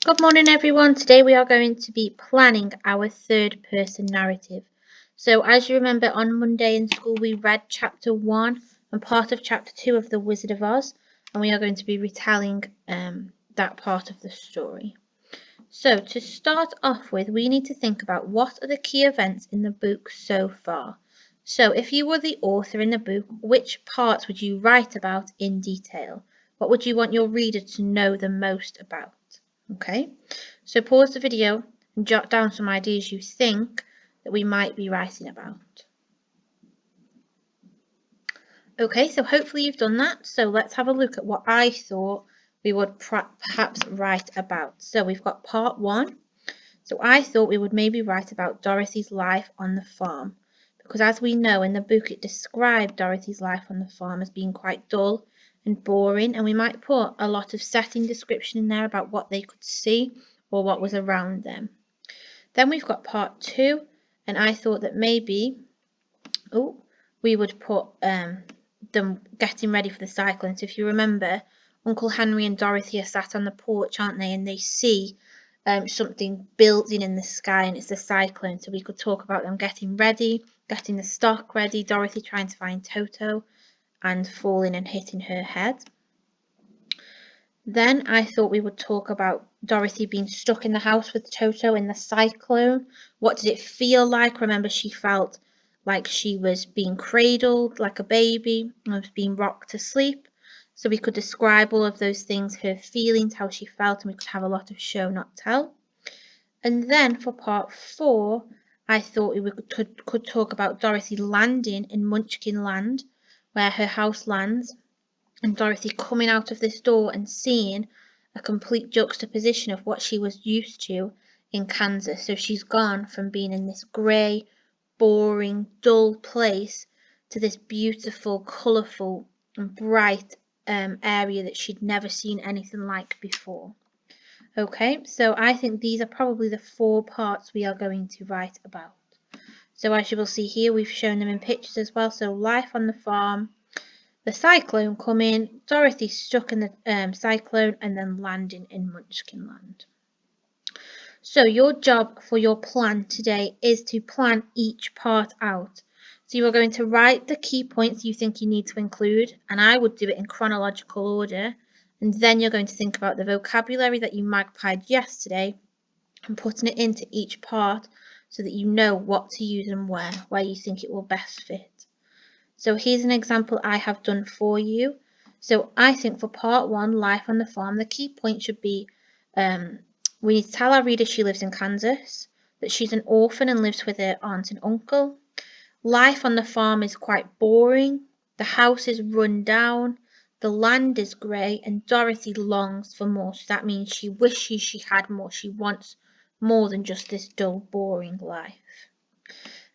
Good morning everyone. Today we are going to be planning our third person narrative. So as you remember, on Monday in school we read chapter 1 and part of chapter 2 of The Wizard of Oz, and we are going to be retelling that part of the story. So to start off with, we need to think about what are the key events in the book so far. So if you were the author in the book, which parts would you write about in detail? What would you want your reader to know the most about? Okay, so pause the video and jot down some ideas you think that we might be writing about. Okay, so hopefully you've done that. So let's have a look at what I thought we would perhaps write about. So we've got part 1. So I thought we would maybe write about Dorothy's life on the farm, because as we know in the book it described Dorothy's life on the farm as being quite dull and boring, and we might put a lot of setting description in there about what they could see or what was around them. Then we've got part 2, and I thought that maybe we would put them getting ready for the cyclone. So if you remember, Uncle Henry and Dorothy are sat on the porch, aren't they, and they see something building in the sky, and it's the cyclone. So we could talk about them getting ready, getting the stock ready, Dorothy trying to find Toto and falling and hitting her head. Then I thought we would talk about Dorothy being stuck in the house with Toto in the cyclone. What did it feel like? Remember, she felt like she was being cradled like a baby and was being rocked to sleep. So we could describe all of those things, her feelings, how she felt, and we could have a lot of show, not tell. And then for part 4, I thought we could talk about Dorothy landing in Munchkin Land, where her house lands, and Dorothy coming out of this door and seeing a complete juxtaposition of what she was used to in Kansas. So she's gone from being in this grey, boring, dull place to this beautiful, colourful and bright area that she'd never seen anything like before. Okay, so I think these are probably the 4 parts we are going to write about. So as you will see here, we've shown them in pictures as well. So life on the farm, the cyclone coming, Dorothy stuck in the cyclone, and then landing in Munchkin Land. So your job for your plan today is to plan each part out. So you are going to write the key points you think you need to include, and I would do it in chronological order. And then you're going to think about the vocabulary that you magpied yesterday and putting it into each part so that you know what to use and where you think it will best fit. So here's an example I have done for you. So I think for part 1, life on the farm, the key point should be we need to tell our reader she lives in Kansas, that she's an orphan and lives with her aunt and uncle. Life on the farm is quite boring. The house is run down. The land is grey, and Dorothy longs for more. So that means she wishes she had more. She wants more than just this dull, boring life.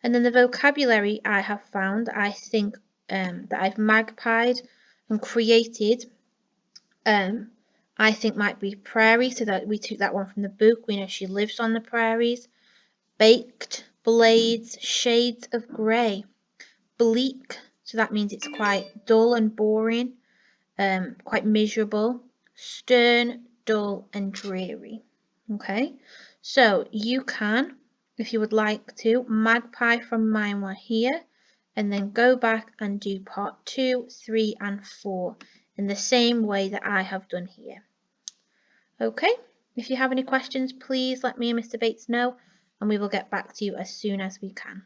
And then the vocabulary I have found, I think that I've magpied and created, I think might be prairie. So that we took that one from the book. We know she lives on the prairies. Baked, blades, shades of grey. Bleak, so that means it's quite dull and boring, quite miserable. Stern, dull and dreary. Okay, so you can, if you would like to, magpie from mine one here and then go back and do part 2, 3 and 4 in the same way that I have done here. Okay, if you have any questions, please let me and Mr. Bates know and we will get back to you as soon as we can.